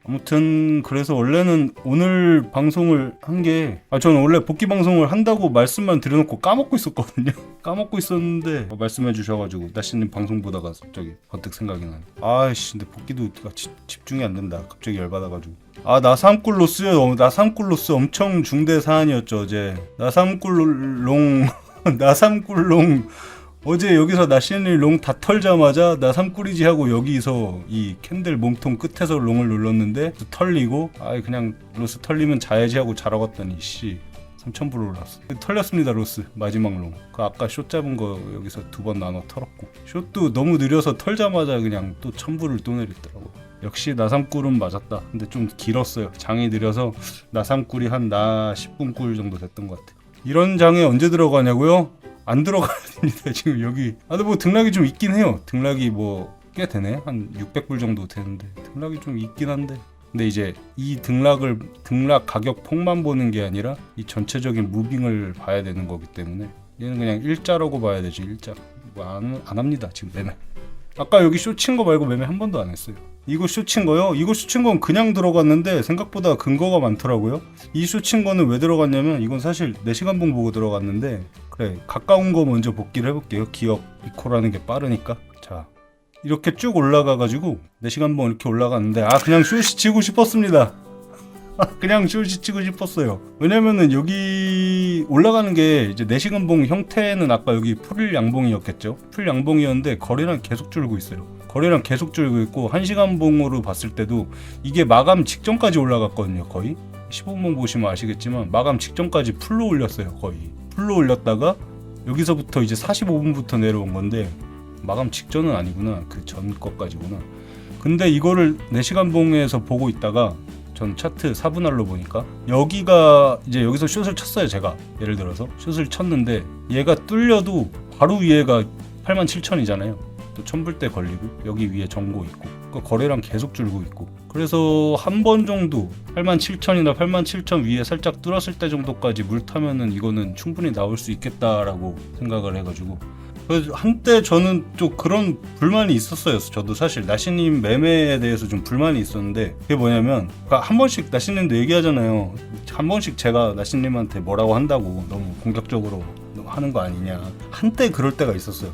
아무튼 그래서 원래는 오늘 방송을 한 게 저는 원래 복귀 방송을 한다고 말씀만 드려놓고 까먹고 있었거든요. 까먹고 있었는데 말씀해 주셔가지고 나씨님 방송 보다가 갑자기 번뜩 생각이 나네. 아이씨 근데 복귀도 집중이 안 된다. 갑자기 열받아가지고. 나삼꿀로스요. 나삼꿀로스 엄청 중대 사안이었죠 어제. 나삼꿀롱 나삼꿀롱 어제 여기서 나시니 롱 다 털자마자 나 삼꾸리지 하고 여기서 이 캔들 몸통 끝에서 롱을 눌렀는데 털리고 그냥 로스 털리면 자야지 하고 자러 갔더니 3,000불 올랐어. 털렸습니다 로스 마지막 롱. 아까 숏 잡은 거 여기서 2번 나눠 털었고 숏도 너무 느려서 털자마자 그냥 또 1,000불을 또 내렸더라고. 역시 나삼꿀은 맞았다. 근데 좀 길었어요. 장이 느려서 나삼꿀이 한 나 10분 꿀 정도 됐던 것 같아. 이런 장에 언제 들어가냐고요? 안 들어가야 됩니다. 지금 여기 근데 뭐 등락이 좀 있긴 해요. 등락이 뭐 꽤 되네. 한 600불 정도 되는데 등락이 좀 있긴 한데 근데 이제 이 등락 가격 폭만 보는 게 아니라 이 전체적인 무빙을 봐야 되는 거기 때문에 얘는 그냥 일자라고 봐야 되지. 일자 뭐 안 합니다 지금 매매. 아까 여기 쇼친 거 말고 매매 한 번도 안 했어요. 이거 쇼친 거요? 이거 쇼친 건 그냥 들어갔는데 생각보다 근거가 많더라고요. 이 쇼친 거는 왜 들어갔냐면 이건 사실 4시간봉 보고 들어갔는데 그래 가까운 거 먼저 복기를 해볼게요. 기억 이코라는 게 빠르니까. 자 이렇게 쭉 올라가가지고 4시간봉 이렇게 올라갔는데 그냥 숏이 치고 싶었습니다. 그냥 숏이 치고 싶었어요. 왜냐면은 여기 올라가는 게 이제 4시간봉 형태는 아까 여기 풀 양봉이었겠죠. 풀 양봉이었는데 거래량 계속 줄고 있어요. 거래량 계속 줄고 있고 1시간봉으로 봤을 때도 이게 마감 직전까지 올라갔거든요. 거의 15분 보시면 아시겠지만 마감 직전까지 풀로 올렸어요. 거의 풀로 올렸다가 여기서부터 이제 45분부터 내려온 건데 마감 직전은 아니구나. 그 전 것까지구나. 근데 이거를 4시간봉에서 보고 있다가 전 차트 4분할로 보니까 여기가 이제 여기서 숏을 쳤어요. 제가 예를 들어서 숏을 쳤는데 얘가 뚫려도 바로 위에가 87,000이잖아요. 또 1000불대 걸리고 여기 위에 정고 있고 그러니까 거래량 계속 줄고 있고 그래서 한 번 정도 87,000이나 87,000 위에 살짝 뚫었을 때 정도까지 물 타면은 이거는 충분히 나올 수 있겠다라고 생각을 해가지고 그래서 한때 저는 좀 그런 불만이 있었어요. 저도 사실 나시님 매매에 대해서 좀 불만이 있었는데 그게 뭐냐면 한 번씩 나시님도 얘기하잖아요. 한 번씩 제가 나시님한테 뭐라고 한다고 너무 공격적으로 하는 거 아니냐. 한때 그럴 때가 있었어요.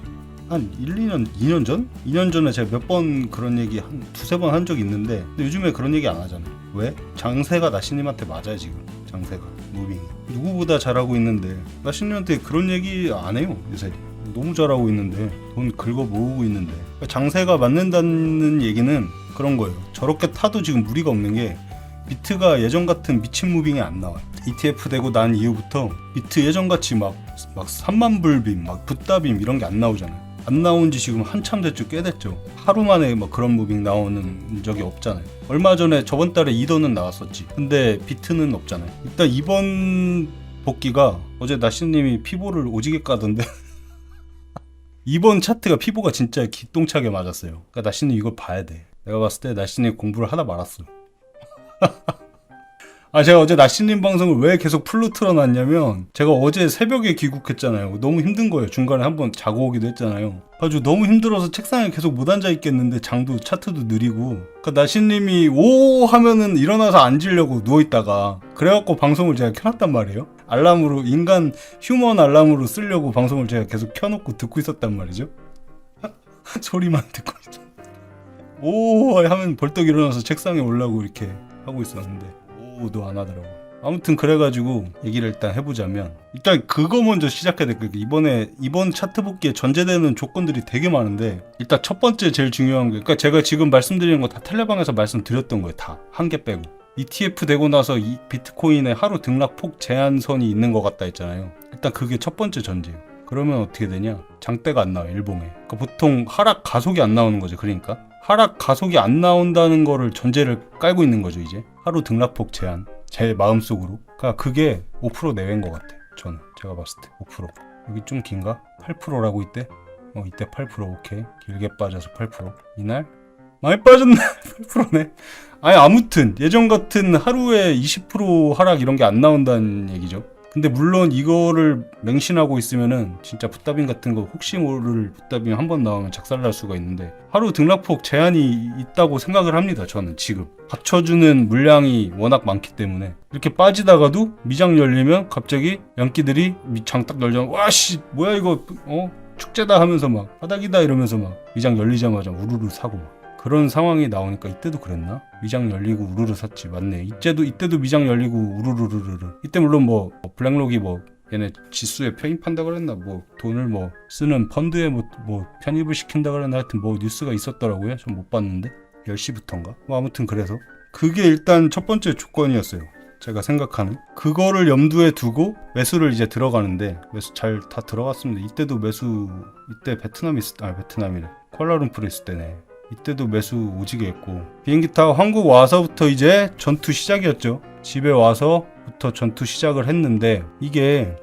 한 2년 전? 2년 전에 제가 몇 번 그런 얘기 한 2-3번 한 적이 있는데 근데 요즘에 그런 얘기 안 하잖아요. 왜? 장세가 나시님한테 맞아요 지금. 장세가 무빙이 누구보다 잘하고 있는데 나시님한테 그런 얘기 안 해요 요새. 너무 잘하고 있는데 돈 긁어 모으고 있는데 장세가 맞는다는 얘기는 그런 거예요. 저렇게 타도 지금 무리가 없는 게 비트가 예전 같은 미친 무빙이 안 나와요. ETF 되고 난 이후부터 비트 예전같이 막 3만 불빔 막 붓다빔 이런 게 안 나오잖아요. 안 나온 지 지금 한참 됐죠. 꽤 됐죠. 하루 만에 막 그런 무빙 나오는 적이 없잖아요. 얼마 전에 저번 달에 이더는 나왔었지. 근데 비트는 없잖아요. 일단 이번 복귀가 어제 나시님이 피보를 오지게 까던데 이번 차트가 피보가 진짜 기똥차게 맞았어요. 그러니까 나시님 이걸 봐야 돼. 내가 봤을 때 나시님 공부를 하다 말았어. 제가 어제 나시님 방송을 왜 계속 풀로 틀어놨냐면 제가 어제 새벽에 귀국했잖아요. 너무 힘든 거예요. 중간에 한번 자고 오기도 했잖아요. 아주 너무 힘들어서 책상에 계속 못 앉아 있겠는데 장도 차트도 느리고 그러니까 나시님이 오 하면은 일어나서 앉으려고 누워있다가 그래갖고 방송을 제가 켜놨단 말이에요. 알람으로 인간 휴먼 알람으로 쓰려고 방송을 제가 계속 켜놓고 듣고 있었단 말이죠. 소리만 듣고 있어. 오 하면 벌떡 일어나서 책상에 올라고 이렇게 하고 있었는데 오도 안 하더라고. 아무튼 그래가지고 얘기를 일단 해보자면 일단 그거 먼저 시작해야 돼. 이번 차트 복귀에 전제되는 조건들이 되게 많은데 일단 첫 번째 제일 중요한 게 그러니까 제가 지금 말씀드리는 거 다 텔레방에서 말씀드렸던 거예요. 다 한 개 빼고 ETF 되고 나서 이 비트코인의 하루 등락폭 제한선이 있는 것 같다 했잖아요. 일단 그게 첫 번째 전제예요. 그러면 어떻게 되냐? 장대가 안 나와요. 일봉에. 그러니까 보통 하락 가속이 안 나오는 거죠. 그러니까 하락 가속이 안 나온다는 거를 전제를 깔고 있는 거죠. 이제 하루 등락폭 제한 제 마음속으로 그러니까 그게 5% 내외인 것 같아요. 저는 제가 봤을 때 5% 여기 좀 긴가? 8%라고 이때? 이때 8% 오케이. 길게 빠져서 8% 이날? 많이 빠졌네. 8%네. 아무튼 예전 같은 하루에 20% 하락 이런 게 안 나온다는 얘기죠. 근데 물론 이거를 맹신하고 있으면은 진짜 붓다빙 같은 거 혹시 모를 붓다빙 한 번 나오면 작살날 수가 있는데 하루 등락폭 제한이 있다고 생각을 합니다. 저는 지금 받쳐주는 물량이 워낙 많기 때문에 이렇게 빠지다가도 미장 열리면 갑자기 양끼들이 장 딱 열려 와씨 뭐야 이거 축제다 하면서 막 바닥이다 이러면서 막 미장 열리자마자 우르르 사고 막 그런 상황이 나오니까 이때도 그랬나? 미장 열리고 우르르 샀지. 맞네. 이때도 미장 열리고 우르르르르. 이때 물론 뭐 블랙록이 뭐 얘네 지수에 편입한다 그랬나? 뭐 돈을 뭐 쓰는 펀드에 뭐 편입을 시킨다 그랬나? 하여튼 뭐 뉴스가 있었더라고요. 좀 못 봤는데 10시부터인가? 뭐 아무튼 그래서 그게 일단 첫 번째 조건이었어요. 제가 생각하는 그거를 염두에 두고 매수를 이제 들어가는데 매수 잘 다 들어갔습니다. 이때도 매수 이때 베트남이래. 쿠알라룸푸르 있을 때네. 이때도 매수 오지게 했고 비행기 타고 한국 와서부터 이제 전투 시작이었죠. 집에 와서부터 전투 시작을 했는데 이게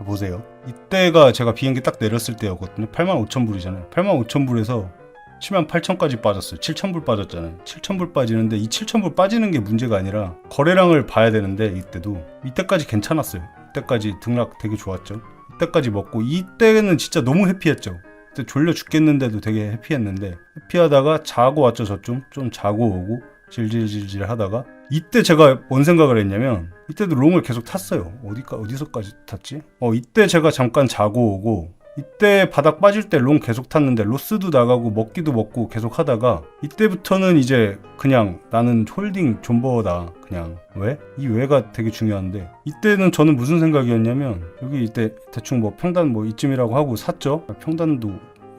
보세요. 이때가 제가 비행기 딱 내렸을 때였거든요. 85,000불이잖아요. 85,000불에서 78,000까지 빠졌어요. 7,000불 빠졌잖아요. 7,000불 빠지는데 이 7,000불 빠지는 게 문제가 아니라 거래량을 봐야 되는데 이때까지 괜찮았어요. 이때까지 등락 되게 좋았죠. 이때까지 먹고 이때는 진짜 너무 해피했죠. 그때 졸려 죽겠는데도 되게 해피했는데 해피하다가 자고 왔죠. 좀 자고 오고 질질질질 하다가 이때 제가 뭔 생각을 했냐면 이때도 롱을 계속 탔어요. 어디서까지 탔지? 이때 제가 잠깐 자고 오고 이때 바닥 빠질 때 롱 계속 탔는데 로스도 나가고 먹기도 먹고 계속 하다가 이때부터는 이제 그냥 나는 홀딩 존버다. 그냥 왜? 이 왜가 되게 중요한데 이때는 저는 무슨 생각이었냐면 여기 이때 대충 뭐 평단 뭐 이쯤이라고 하고 샀죠. 평단도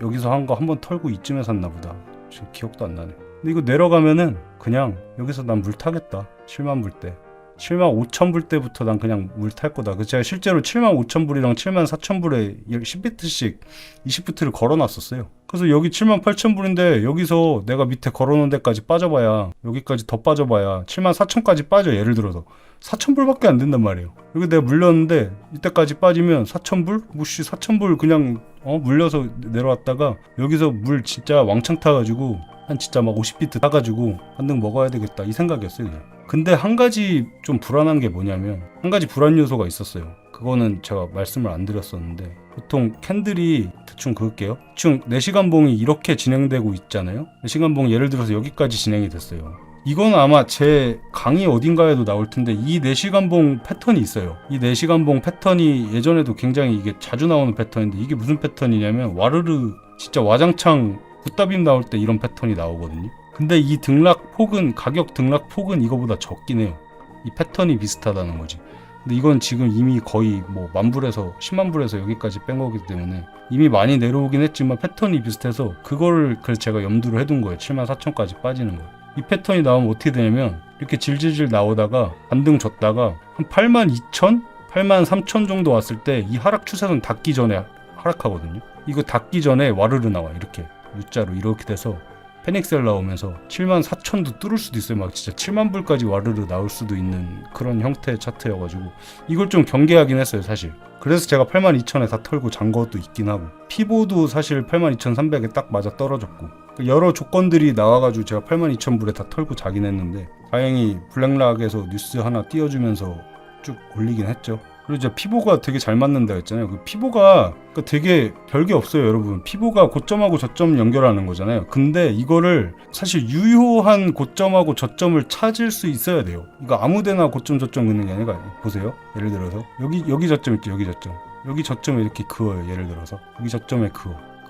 여기서 한 거 한 번 털고 이쯤에 샀나 보다. 지금 기억도 안 나네. 근데 이거 내려가면은 그냥 여기서 난 물 타겠다. 7만 불 때. 75,000불 때부터 난 그냥 물 탈 거다. 그래서 제가 실제로 75,000불이랑 74,000불에 10비트씩 20비트를 걸어놨었어요. 그래서 여기 78,000불인데 여기서 내가 밑에 걸어놓은 데까지 빠져봐야 여기까지 더 빠져봐야 74,000까지 빠져. 예를 들어서 4,000불밖에 안 된단 말이에요. 여기 내가 물렸는데 이때까지 빠지면 4,000불? 무시 4,000불 그냥 물려서 내려왔다가 여기서 물 진짜 왕창 타가지고 한 진짜 막 50비트 타가지고 한 등 먹어야 되겠다 이 생각이었어요. 그냥. 근데 한 가지 좀 불안한 게 뭐냐면 한 가지 불안 요소가 있었어요. 그거는 제가 말씀을 안 드렸었는데 보통 캔들이 대충 그을게요. 대충 4시간 봉이 이렇게 진행되고 있잖아요. 4시간 봉 예를 들어서 여기까지 진행이 됐어요. 이건 아마 제 강의 어딘가에도 나올 텐데 이 4시간 봉 패턴이 있어요. 이 4시간 봉 패턴이 예전에도 굉장히 이게 자주 나오는 패턴인데 이게 무슨 패턴이냐면 와르르 진짜 와장창 붓다빔 나올 때 이런 패턴이 나오거든요. 근데 이 등락폭은 가격 등락폭은 이거보다 적긴 해요. 이 패턴이 비슷하다는 거지. 근데 이건 지금 이미 거의 뭐 10,000불에서 100,000불에서 여기까지 뺀 거기 때문에 이미 많이 내려오긴 했지만 패턴이 비슷해서 그거를 그래서 제가 염두를 해둔 거예요. 74,000까지 빠지는 거. 이 패턴이 나오면 어떻게 되냐면 이렇게 질질질 나오다가 반등 줬다가 한 82,000? 83,000 정도 왔을 때 이 하락 추세선 닿기 전에 하락하거든요. 이거 닿기 전에 와르르 나와 이렇게 U자로 이렇게 돼서 패닉셀 나오면서 74,000도 뚫을 수도 있어요. 막 진짜 7만 불까지 와르르 나올 수도 있는 그런 형태의 차트여가지고 이걸 좀 경계하긴 했어요 사실. 그래서 제가 82,000에 다 털고 잔 것도 있긴 하고 피보도 사실 82,300에 딱 맞아 떨어졌고 여러 조건들이 나와가지고 제가 82,000불에 다 털고 자긴 했는데 다행히 블랙락에서 뉴스 하나 띄워주면서 쭉 올리긴 했죠. 그리고 이제 피보가 되게 잘 맞는다 했잖아요. 그 피보가 되게 별게 없어요, 여러분. 피보가 고점하고 저점 연결하는 거잖아요. 근데 이거를 사실 유효한 고점하고 저점을 찾을 수 있어야 돼요. 이거 아무데나 고점 저점 긋는 게 아니라 보세요. 예를 들어서 여기 저점 있죠, 여기 저점. 여기 저점에 이렇게 그어요. 예를 들어서 여기 저점에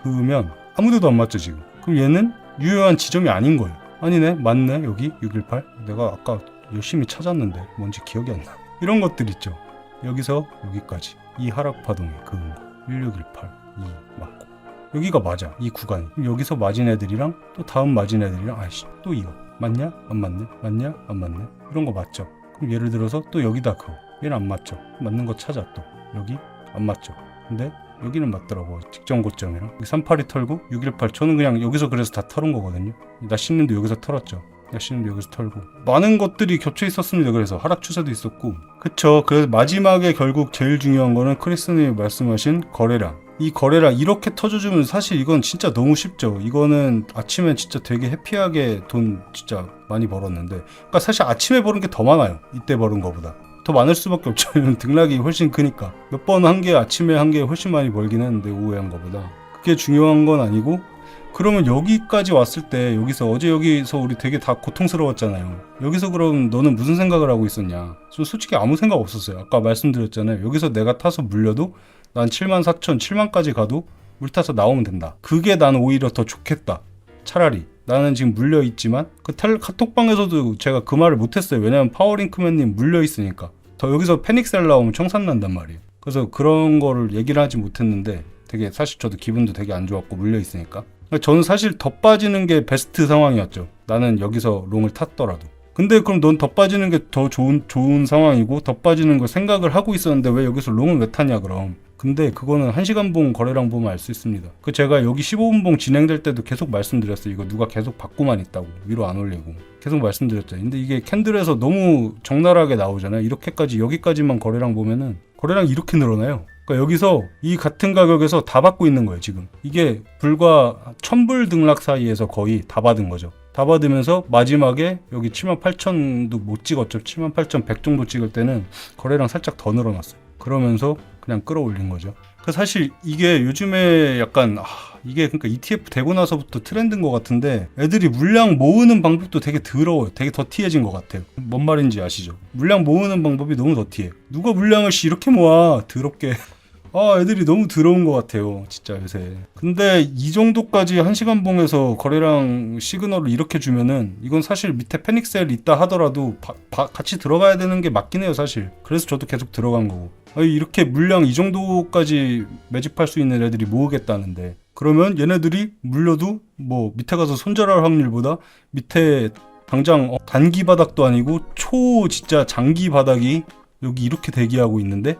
그으면 아무데도 안 맞죠 지금. 그럼 얘는 유효한 지점이 아닌 거예요. 아니네, 맞네, 여기 618. 내가 아까 열심히 찾았는데 뭔지 기억이 안 나. 이런 것들 있죠. 여기서 여기까지 이 하락 파동에 그은 거 1618, 2 맞고 여기가 맞아. 이 구간이 여기서 맞은 애들이랑 또 다음 맞은 애들이랑 아이씨 또 이거 맞냐? 안 맞네? 맞냐? 안 맞네? 이런 거 맞죠? 그럼 예를 들어서 또 여기다 그거 얘는 안 맞죠? 맞는 거 찾아. 또 여기 안 맞죠? 근데 여기는 맞더라고. 직전 고점이랑 382 털고 618 저는 그냥 여기서 그래서 다 털은 거거든요. 나신님도 여기서 털었죠. 야시는 여기서 털고 많은 것들이 겹쳐 있었습니다. 그래서 하락 추세도 있었고 그쵸. 그래서 마지막에 결국 제일 중요한 거는 크리스님이 말씀하신 거래량. 이 거래량 이렇게 터져주면 사실 이건 진짜 너무 쉽죠. 이거는 아침에 진짜 되게 해피하게 돈 진짜 많이 벌었는데 그러니까 사실 아침에 버는 게 더 많아요. 이때 버는 거보다. 더 많을 수밖에 없죠. 등락이 훨씬 크니까. 몇 번 한 게 아침에 한 게 훨씬 많이 벌긴 했는데 오후에 한 거보다. 그게 중요한 건 아니고 그러면 여기까지 왔을 때 여기서 어제 여기서 우리 되게 다 고통스러웠잖아요. 여기서 그럼 너는 무슨 생각을 하고 있었냐? 저 솔직히 아무 생각 없었어요. 아까 말씀드렸잖아요. 여기서 내가 타서 물려도 난 74,000, 7만까지 가도 물 타서 나오면 된다. 그게 나는 오히려 더 좋겠다. 차라리 나는 지금 물려있지만 그 카톡방에서도 제가 그 말을 못했어요. 왜냐면 파워링크맨님 물려있으니까 더 여기서 패닉셀 나오면 청산난단 말이에요. 그래서 그런 거를 얘기를 하지 못했는데 되게 사실 저도 기분도 되게 안 좋았고 물려있으니까 저는 사실 더 빠지는 게 베스트 상황이었죠. 나는 여기서 롱을 탔더라도. 근데 그럼 넌 더 빠지는 게 더 좋은 상황이고 더 빠지는 걸 생각을 하고 있었는데 왜 여기서 롱을 왜 타냐 그럼. 근데 그거는 1시간 봉 거래량 보면 알 수 있습니다. 그 제가 여기 15분 봉 진행될 때도 계속 말씀드렸어요. 이거 누가 계속 받고만 있다고. 위로 안 올리고. 계속 말씀드렸잖아요. 근데 이게 캔들에서 너무 적나라하게 나오잖아요. 이렇게까지 여기까지만 거래량 보면은 거래량이 이렇게 늘어나요. 그러니까 여기서 이 같은 가격에서 다 받고 있는 거예요 지금. 이게 불과 1000불 등락 사이에서 거의 다 받은 거죠. 다 받으면서 마지막에 여기 78,000도 못 찍었죠. 78,100 정도 찍을 때는 거래량 살짝 더 늘어났어요. 그러면서 그냥 끌어올린 거죠. 사실 이게 요즘에 약간 이게 그러니까 ETF 되고 나서부터 트렌드인 것 같은데 애들이 물량 모으는 방법도 되게 더러워요. 되게 더티해진 것 같아요. 뭔 말인지 아시죠? 물량 모으는 방법이 너무 더티해. 누가 물량을 이렇게 모아 더럽게. 애들이 너무 더러운 것 같아요 진짜 요새. 근데 이 정도까지 1시간 봉에서 거래량 시그널을 이렇게 주면은 이건 사실 밑에 패닉셀 있다 하더라도 같이 들어가야 되는 게 맞긴 해요 사실. 그래서 저도 계속 들어간 거고. 이렇게 물량 이 정도까지 매집할 수 있는 애들이 모으겠다는데 그러면 얘네들이 물려도 뭐 밑에 가서 손절할 확률보다 밑에 당장 단기 바닥도 아니고 진짜 장기 바닥이 여기 이렇게 대기하고 있는데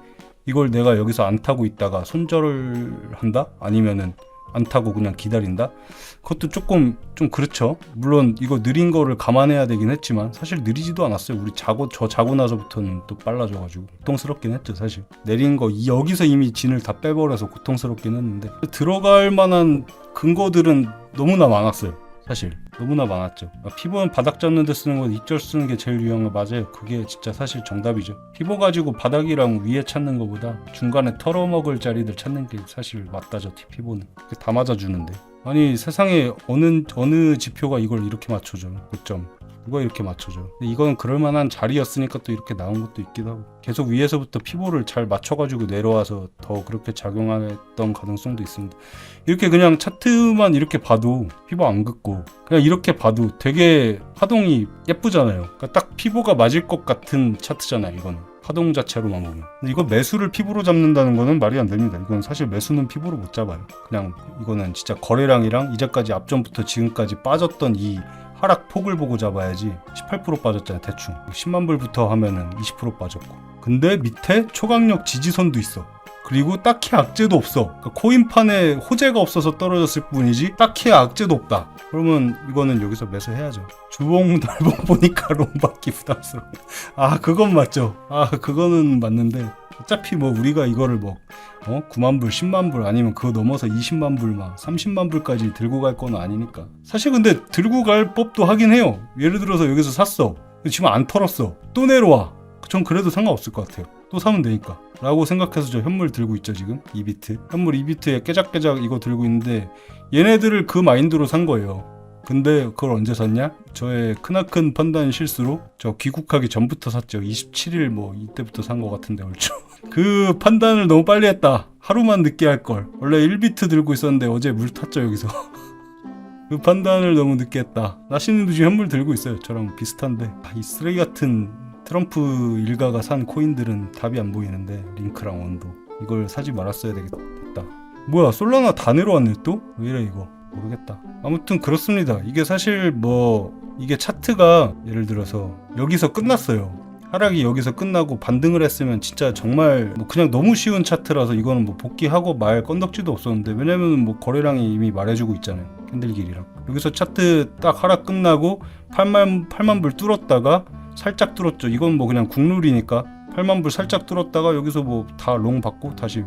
이걸 내가 여기서 안 타고 있다가 손절을 한다? 아니면은 안 타고 그냥 기다린다? 그것도 좀 그렇죠. 물론 이거 느린 거를 감안해야 되긴 했지만 사실 느리지도 않았어요. 우리 저 자고 나서부터는 또 빨라져가지고 고통스럽긴 했죠 사실. 내린 거 여기서 이미 진을 다 빼버려서 고통스럽긴 했는데 들어갈 만한 근거들은 너무나 많았어요 사실. 너무나 많았죠. 피보는 바닥 잡는 데 쓰는 건 입절 쓰는 게 제일 유용한 거 맞아요. 그게 진짜 사실 정답이죠. 피보 가지고 바닥이랑 위에 찾는 것보다 중간에 털어먹을 자리들 찾는 게 사실 맞다죠. 피보는 다 맞아주는데. 아니 세상에 어느 지표가 이걸 이렇게 맞춰줘. 고점 누가 이렇게 맞춰줘. 근데 이건 그럴만한 자리였으니까 또 이렇게 나온 것도 있기도 하고 계속 위에서부터 피보를 잘 맞춰가지고 내려와서 더 그렇게 작용했던 가능성도 있습니다. 이렇게 그냥 차트만 이렇게 봐도 피보 안 긋고 그냥 이렇게 봐도 되게 파동이 예쁘잖아요. 그러니까 딱 피보가 맞을 것 같은 차트잖아요 이거는. 파동 자체로만 보면. 근데 이거 매수를 피보로 잡는다는 거는 말이 안 됩니다. 이건 사실 매수는 피보로 못 잡아요. 그냥 이거는 진짜 거래량이랑 이제까지 앞전부터 지금까지 빠졌던 이 하락 폭을 보고 잡아야지. 18% 빠졌잖아요 대충. 10만 불부터 하면은 20% 빠졌고. 근데 밑에 초강력 지지선도 있어. 그리고 딱히 악재도 없어. 그러니까 코인판에 호재가 없어서 떨어졌을 뿐이지 딱히 악재도 없다. 그러면 이거는 여기서 매수해야죠. 주봉 달봉 보니까 롱 받기 부담스러워. 그건 맞죠. 그거는 맞는데 어차피 뭐 우리가 이거를 9만 불, 10만 불 아니면 그거 넘어서 20만 불 막 30만 불까지 들고 갈 건 아니니까. 사실 근데 들고 갈 법도 하긴 해요. 예를 들어서 여기서 샀어. 지금 안 털었어. 또 내려와. 전 그래도 상관없을 것 같아요. 또 사면 되니까 라고 생각해서 저 현물 들고 있죠 지금. 이비트 현물 이비트에 깨작깨작 이거 들고 있는데 얘네들을 그 마인드로 산 거예요. 근데 그걸 언제 샀냐? 저의 크나큰 판단 실수로 저 귀국하기 전부터 샀죠. 27일 이때부터 산 것 같은데 얼추. 그 판단을 너무 빨리 했다. 하루만 늦게 할걸. 원래 1비트 들고 있었는데 어제 물 탔죠 여기서. 그 판단을 너무 늦게 했다. 나시님도 지금 현물 들고 있어요. 저랑 비슷한데 이 쓰레기 같은 트럼프 일가가 산 코인들은 답이 안 보이는데 링크랑 원도 이걸 사지 말았어야 되겠다. 뭐야 솔라나 다 내려왔네 또? 왜 이래 이거 모르겠다. 아무튼 그렇습니다. 이게 사실 이게 차트가 예를 들어서 여기서 끝났어요. 하락이 여기서 끝나고 반등을 했으면 진짜 정말 그냥 너무 쉬운 차트라서 이거는 복귀하고 말 건덕지도 없었는데 왜냐면 거래량이 이미 말해주고 있잖아요. 캔들길이랑 여기서 차트 딱 하락 끝나고 8만 불 뚫었다가 살짝 뚫었죠. 이건 그냥 국룰이니까 8만 불 살짝 뚫었다가 여기서 다 롱 받고 다시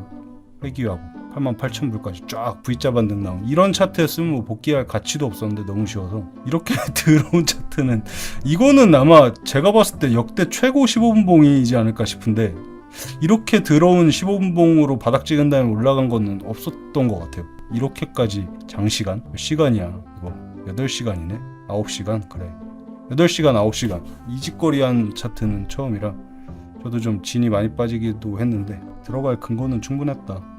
회귀하고 88,000불까지 쫙 V자 반등 나온 이런 차트였으면 뭐 복귀할 가치도 없었는데 너무 쉬워서 이렇게 들어온 차트는 이거는 아마 제가 봤을 때 역대 최고 15분봉이지 않을까 싶은데 이렇게 들어온 15분봉으로 바닥 찍은 다음에 올라간 거는 없었던 것 같아요. 이렇게까지 장시간? 몇 시간이야 이거 8시간이네? 9시간? 그래 8시간 9시간 이직거리한 차트는 처음이라 저도 좀 진이 많이 빠지기도 했는데 들어갈 근거는 충분했다.